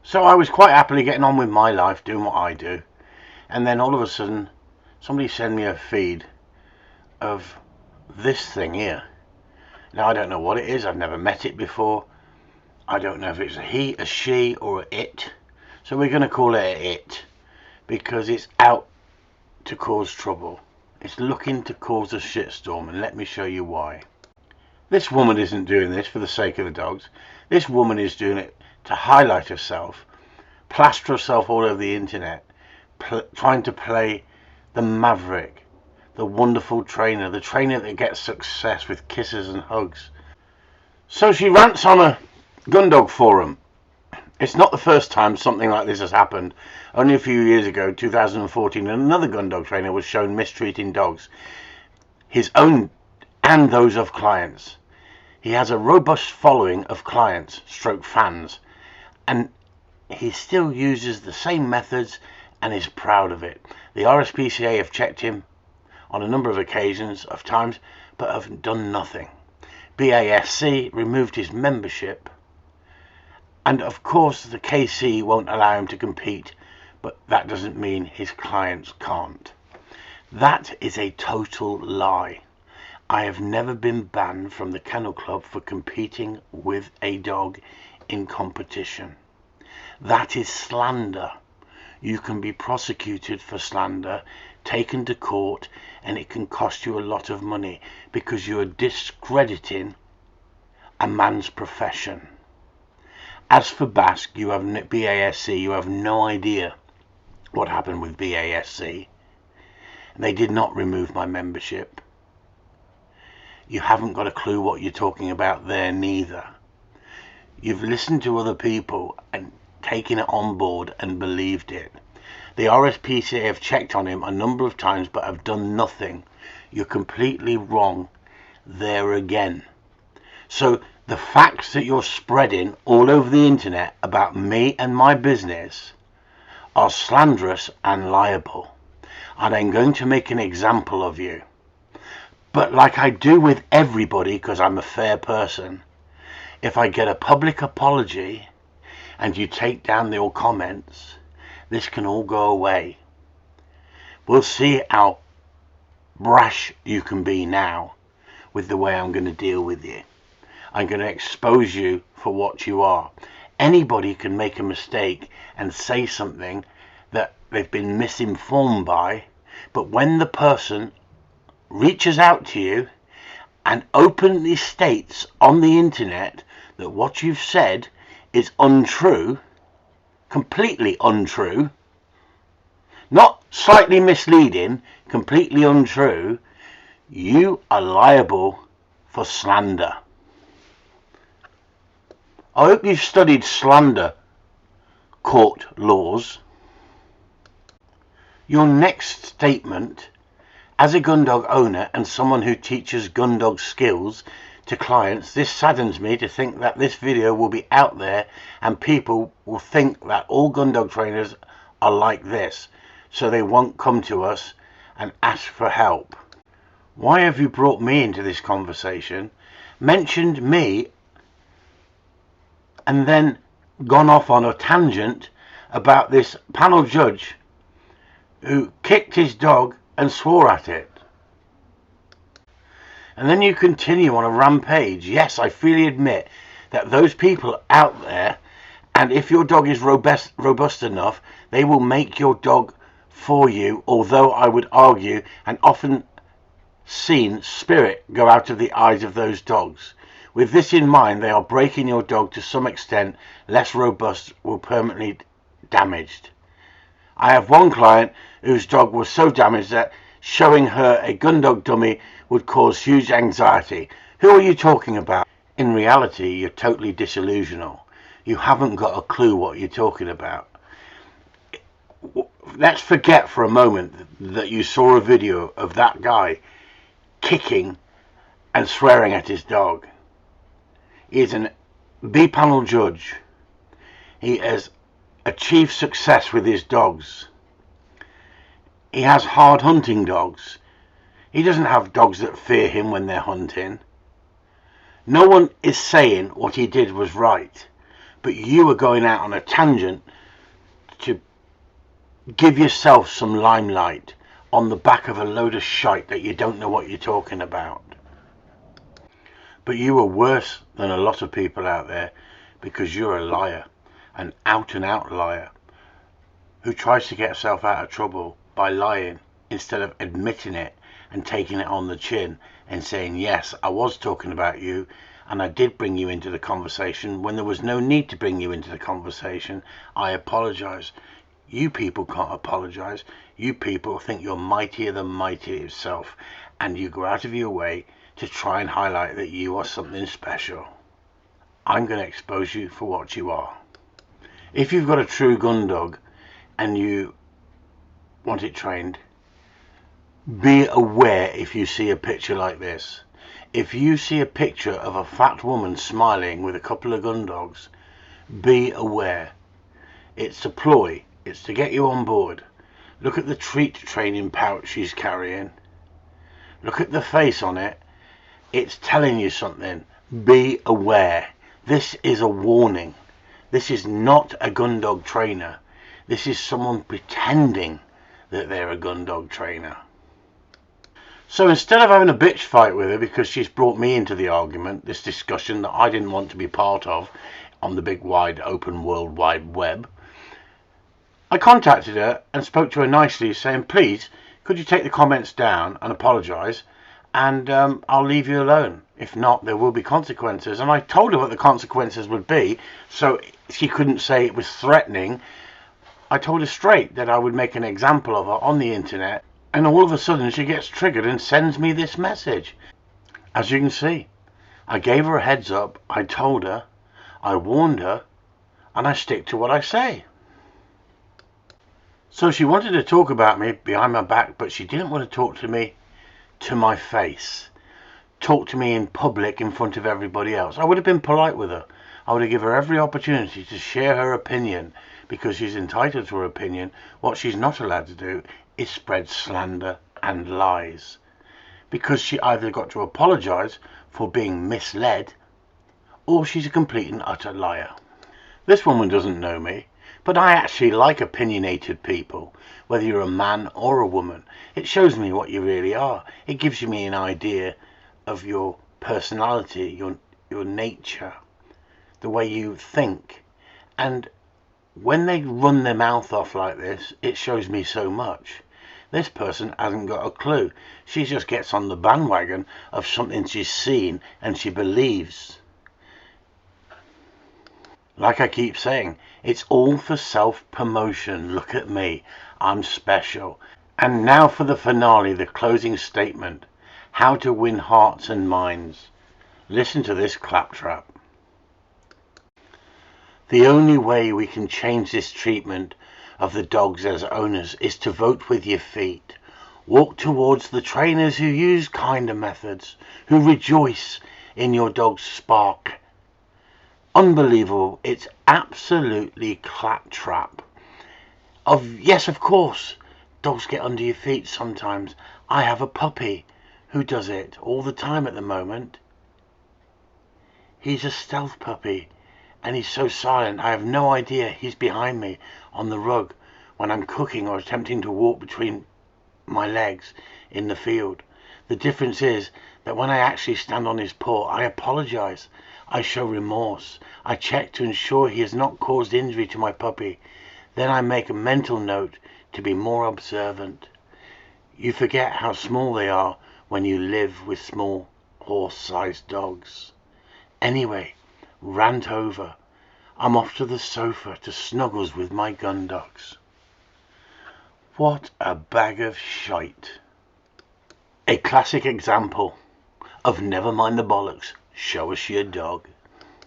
So I was quite happily getting on with my life, doing what I do, and then all of a sudden somebody sent me a feed of this thing here. Now I don't know what it is, I've never met it before. I don't know if it's a he, a she, or a it. So we're going to call it a it, because it's out to cause trouble. It's looking to cause a shitstorm, and let me show you why. This woman isn't doing this for the sake of the dogs. This woman is doing it to highlight herself, plaster herself all over the internet, trying to play the maverick, the wonderful trainer, the trainer that gets success with kisses and hugs. So she rants on a Gundog forum. It's not the first time something like this has happened. Only a few years ago, 2014, another Gundog trainer was shown mistreating dogs, his own and those of clients. He has a robust following of clients, stroke fans, and he still uses the same methods and is proud of it. The RSPCA have checked him on a number of occasions of times, but have done nothing. BASC removed his membership, and of course the KC won't allow him to compete, but that doesn't mean his clients can't. That is a total lie. I have never been banned from the Kennel Club for competing with a dog in competition. That is slander. You can be prosecuted for slander, taken to court, and it can cost you a lot of money because you are discrediting a man's profession. As for BASC, BASC, you have no idea what happened with BASC. They did not remove my membership. You haven't got a clue what you're talking about there neither. You've listened to other people and taken it on board and believed it. The RSPCA have checked on him a number of times but have done nothing. You're completely wrong there again. So the facts that you're spreading all over the internet about me and my business are slanderous and liable. And I'm going to make an example of you. But like I do with everybody, because I'm a fair person, if I get a public apology and you take down your comments, this can all go away. We'll see how brash you can be now with the way I'm going to deal with you. I'm going to expose you for what you are. Anybody can make a mistake and say something that they've been misinformed by, but when the person reaches out to you and openly states on the internet that what you've said is untrue, completely untrue, not slightly misleading, completely untrue, you are liable for slander. I hope you've studied slander court laws. Your next statement, as a gun dog owner and someone who teaches gun dog skills to clients, this saddens me to think that this video will be out there and people will think that all gun dog trainers are like this, so they won't come to us and ask for help. Why have you brought me into this conversation, mentioned me, and then gone off on a tangent about this panel judge who kicked his dog and swore at it? And then you continue on a rampage. Yes, I freely admit that those people out there, and if your dog is robust enough, they will make your dog for you, although I would argue and often seen spirit go out of the eyes of those dogs. With this in mind, they are breaking your dog to some extent less robust or permanently damaged. I have one client whose dog was so damaged that showing her a gun dog dummy would cause huge anxiety. Who are you talking about? In reality, you're totally disillusional. You haven't got a clue what you're talking about. Let's forget for a moment that you saw a video of that guy kicking and swearing at his dog. He is an B-panel judge. He has achieved success with his dogs. He has hard hunting dogs. He doesn't have dogs that fear him when they're hunting. No one is saying what he did was right, But you are going out on a tangent to give yourself some limelight on the back of a load of shite that you don't know what you're talking about. But you are worse than a lot of people out there, because you're a liar, an out and out liar, who tries to get herself out of trouble by lying instead of admitting it and taking it on the chin and saying, yes, I was talking about you and I did bring you into the conversation when there was no need to bring you into the conversation. I apologize. You people can't apologize. You people think you're mightier than mighty itself, and you go out of your way to try and highlight that you are something special. I'm going to expose you for what you are. If you've got a true gun dog and you want it trained, be aware if you see a picture like this. If you see a picture of a fat woman smiling with a couple of gun dogs, be aware. It's a ploy. It's to get you on board. Look at the treat training pouch she's carrying. Look at the face on it. It's telling you something. Be aware. This is a warning. This is not a gun dog trainer. This is someone pretending that they're a gun dog trainer. So instead of having a bitch fight with her because she's brought me into the argument, this discussion that I didn't want to be part of on the big wide open world wide web, I contacted her and spoke to her nicely, saying, please, could you take the comments down and apologise, and I'll leave you alone. If not, there will be consequences. And I told her what the consequences would be, so she couldn't say it was threatening. I told her straight that I would make an example of her on the internet, and all of a sudden she gets triggered and sends me this message. As you can see, I gave her a heads up, I told her, I warned her, and I stick to what I say. So she wanted to talk about me behind my back, but she didn't want to talk to me to my face. Talk to me in public in front of everybody else. I would have been polite with her. I would have given her every opportunity to share her opinion, because she's entitled to her opinion. What she's not allowed to do is spread slander and lies, because she either got to apologise for being misled, or she's a complete and utter liar. This woman doesn't know me, but I actually like opinionated people, whether you're a man or a woman. It shows me what you really are. It gives me an idea of your personality, your nature, the way you think. And when they run their mouth off like this, it shows me so much. This person hasn't got a clue. She just gets on the bandwagon of something she's seen and she believes. Like I keep saying, it's all for self-promotion. Look at me, I'm special. And now for the finale, the closing statement. How to win hearts and minds. Listen to this claptrap. The only way we can change this treatment of the dogs as owners is to vote with your feet. Walk towards the trainers who use kinder methods, who rejoice in your dog's spark. Unbelievable. It's absolutely claptrap. Yes, of course, dogs get under your feet sometimes. I have a puppy who does it all the time at the moment. He's a stealth puppy, and he's so silent I have no idea he's behind me on the rug when I'm cooking or attempting to walk between my legs in the field. The difference is that when I actually stand on his paw, I apologize. I show remorse. I check to ensure he has not caused injury to my puppy. Then I make a mental note to be more observant. You forget how small they are when you live with small horse-sized dogs. Anyway, rant over. I'm off to the sofa to snuggles with my gun dogs. What a bag of shite. A classic example of never mind the bollocks, show us your dog.